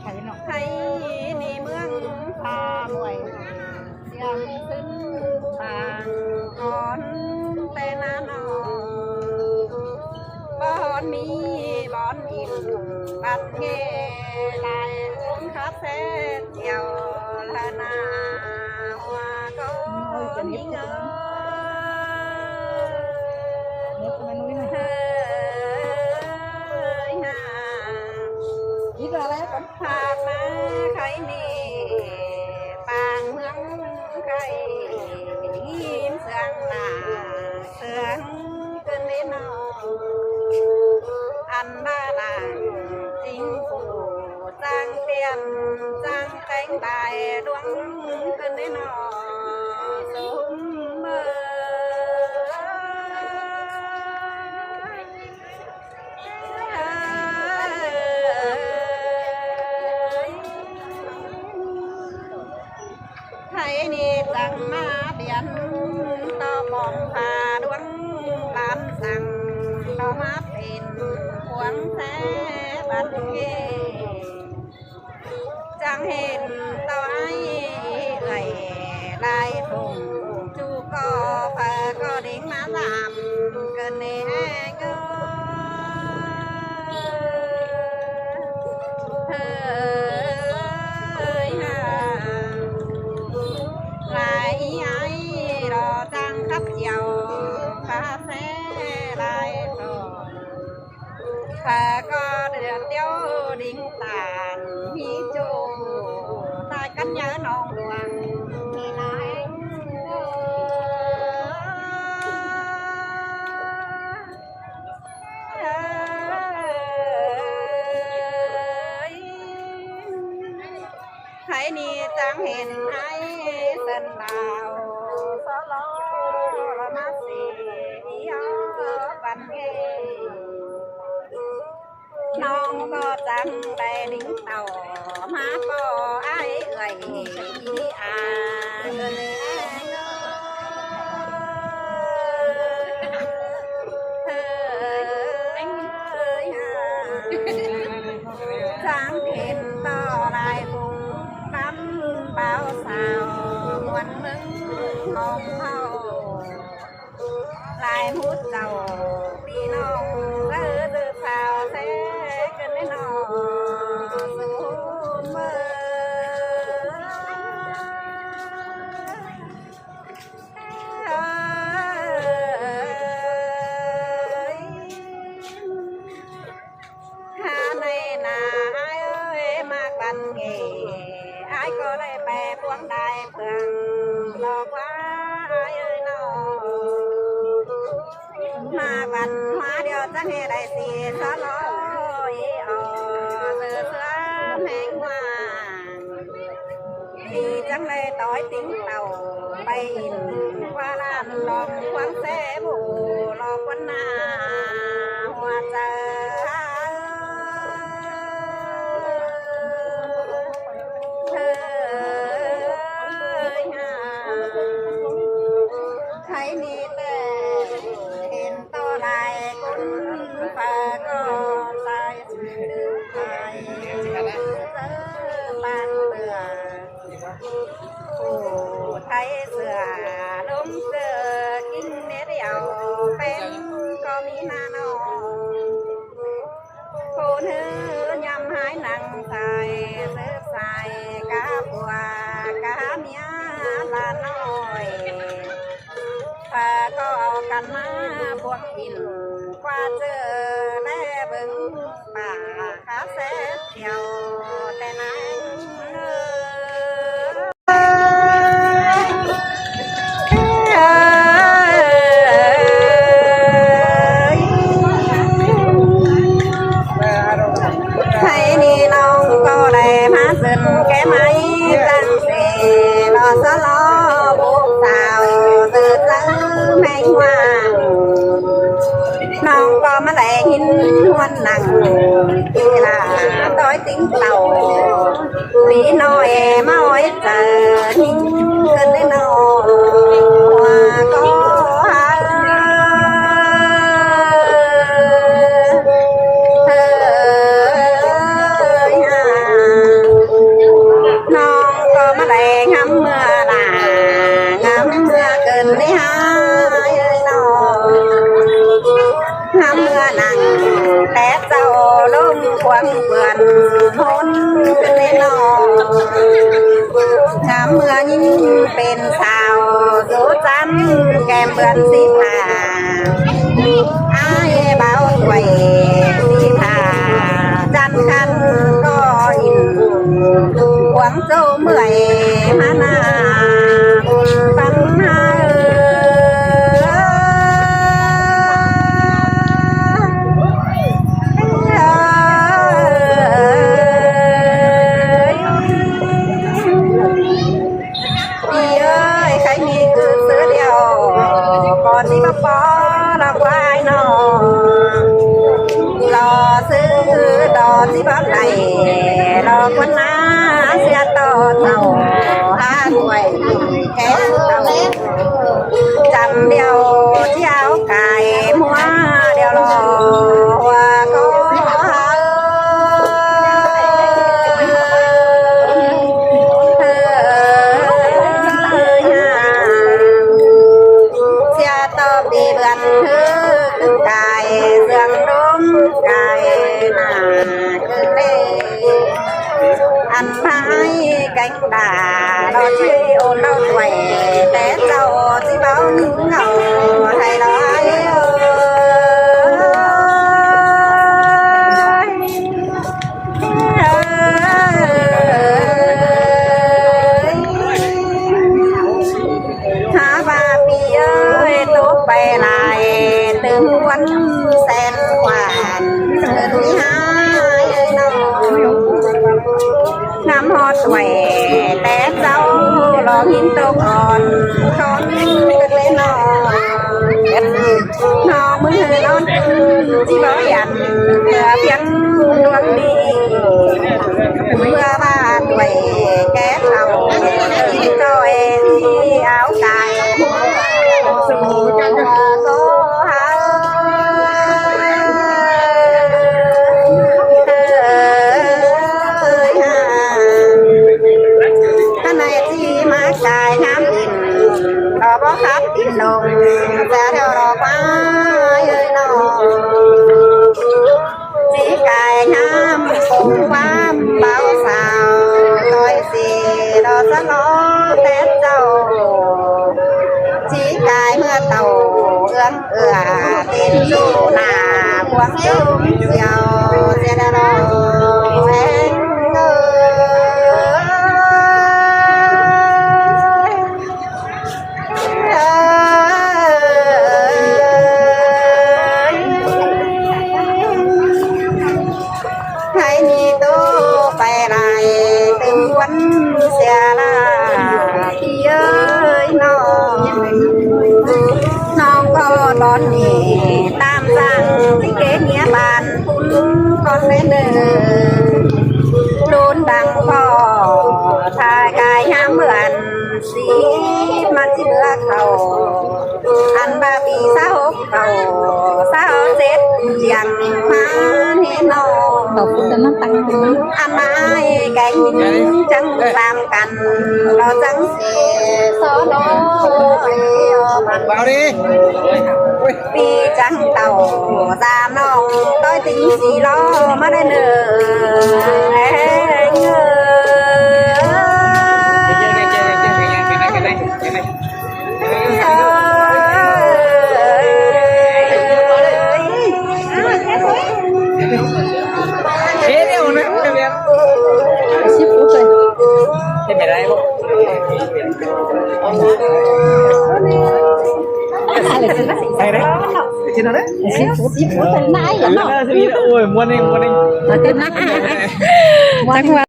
ไทยเนาะไทยนี่เมืองพาหน่วยเสียงขึ้นบางก่อนแต่นานบ่อนมีบ่อนอิ่มบัดเงลายองคาเฟ่เที่ยวละนาหัวก็มีเงินนี่ก็อะไรก่อนพามาใครนี่ปางเมืองใครยิ้มเสืองหน้าเสืองเกินนิดหน่อยอันบ้าหลังจริงผู้จ้างเตียนจ้างแต่งได้ดวงเกินนิดหน่อยสมเมื่อไทยนี่จังมาเดียนต่อมองผ่าดวงลานสั่งต่อมาเป็นพวงแท้บัดเกจังเห็นต่อไอ้เอ่ยลายถุงจูก็เผอก็ดิ่งมาตามเกินเน่เกิรอจังขับเกี่ยวพาแซ่ลายทองพาก็เดือดเตี้ยวดิ่งตาลมีจูตายกันเยอะนองดวงมีนายไทยนี่จังเห็นไอ้เส้นดาวสโลละมาสียอบันเกน้องก็จังได้ดิ้งเต่ามาก็ไอ้เอ่ยอาเงินช้างเห็นต่อลายบุงตั้มเบาสาวมวนมึงมองเขาลายมุดเก่าพี่น้องเออดื้อสาวแท้กันแน่นอนสูเมื่อหาในนาไอ้เอ้ยมากบันเงไอ้ก็ได้แปรพวงได้เพื่องหลอกว่าไอ้เอ้ยน้องมาบันมาเดียวจะให้ได้สีสลอยอ่อเสือเสือแมงว่างดีจังเลยต้อยติ้งเต่าไปอินว่าลานลองควงแสบูหลอกวันนาหัวใจไทยนี่แต่เห็นต่อลายคนฝาก็ลายสื่อไทยบานเบื่อผู้ไทยเสือลมเสือกินเดียวเป็นก็มีนาโนผู้เนื้อยำหายหนังใส่เสื้อใส่กาบัวกาเมียลาน้อยพาก็เอากันมาพวกกินกว่าเจอแม่บึงป่าขาเส็จเที่ยวแต่ไหนไทยนี่น้องก็ได้มาสึนแก่ไหมตั้งเสรอสลอบุกสาวตื่นซื้อแมงว่างน้องก็มาแหลหินวันหนังกีฬาต้อยติ้งเต่ามีน้อยมาอ้อยเจอหิ้งขึ้นได้นอว่าก็หาไ เปื่อนหนเป็นเล่นนองชามเมื่อยิ่งเป็นสาวสุจันแก้มเปื่อนสีผ้าอายเบาถวยสีผ้าจันคันก็อินหวังโจเมื่อยมานาปัญหาก่อนที่มาปอเราไว้นอรอซื้อดอกที่บ้านไหนรอคนน้าเสียต่อเท่าหาหน่วยแค่เท่าจำเดียวเที่ยวไก่มัวเดียวรอว่าก็ดีเบือนคือกายเสื่องล้มกายหน้าคือเล่อันพายแกงด่าเราชื่อโอนเราถวยแต่เจ้าที่เบ้าเหงาให้เราหาบาปีตุ๊กไปลายตึงวันแสนกว่าเดินหายน้องน้ำฮอดแหวแต่เจ้าลองหินตกอ่อนคอนกันเลยน้องมือนอนที่บ่ยันเพื่อเพียงดวงดีเมื่อบ้านแหวแก้เท่าที่จอยที่เอากายสู่กันก็หาท่านในที่มากายน้ำอินรอบ่คับอินลงจะเท่ารอฟ้าเอ้ยน้องสีกายน้ำคงความเบาสาวลอยสีรอสะล้อแต่เจ้าชีกายเมื่อเต่าเอื้องเอื้อติดสู่หน้าพวงจุ้มเสียวเสียดรอแหงใครนี่ตู้ไปไรตึงวันเสียละพี่เอ้ยน้องก็ตอนนี้ตามสั่งที่เกศเนี้ยบานพุ่นก่อนเดินโดนดังพ่อทายกายห้ามเหมือนสีมาที่เบื่อเขาอันบาปีสาวเขาสาวเจ็ดยังมาเห็นน้องขอบคุณนะตังอันนายแกงจังตามกันเราจังเสียสอน้องเบาดิปีจังเต่าตามน้องต้อยติ้งสีล้อมาได้เนื้Seafood. Seafood. Seafood. Seafood. Ôi, mua đi. Mua đi.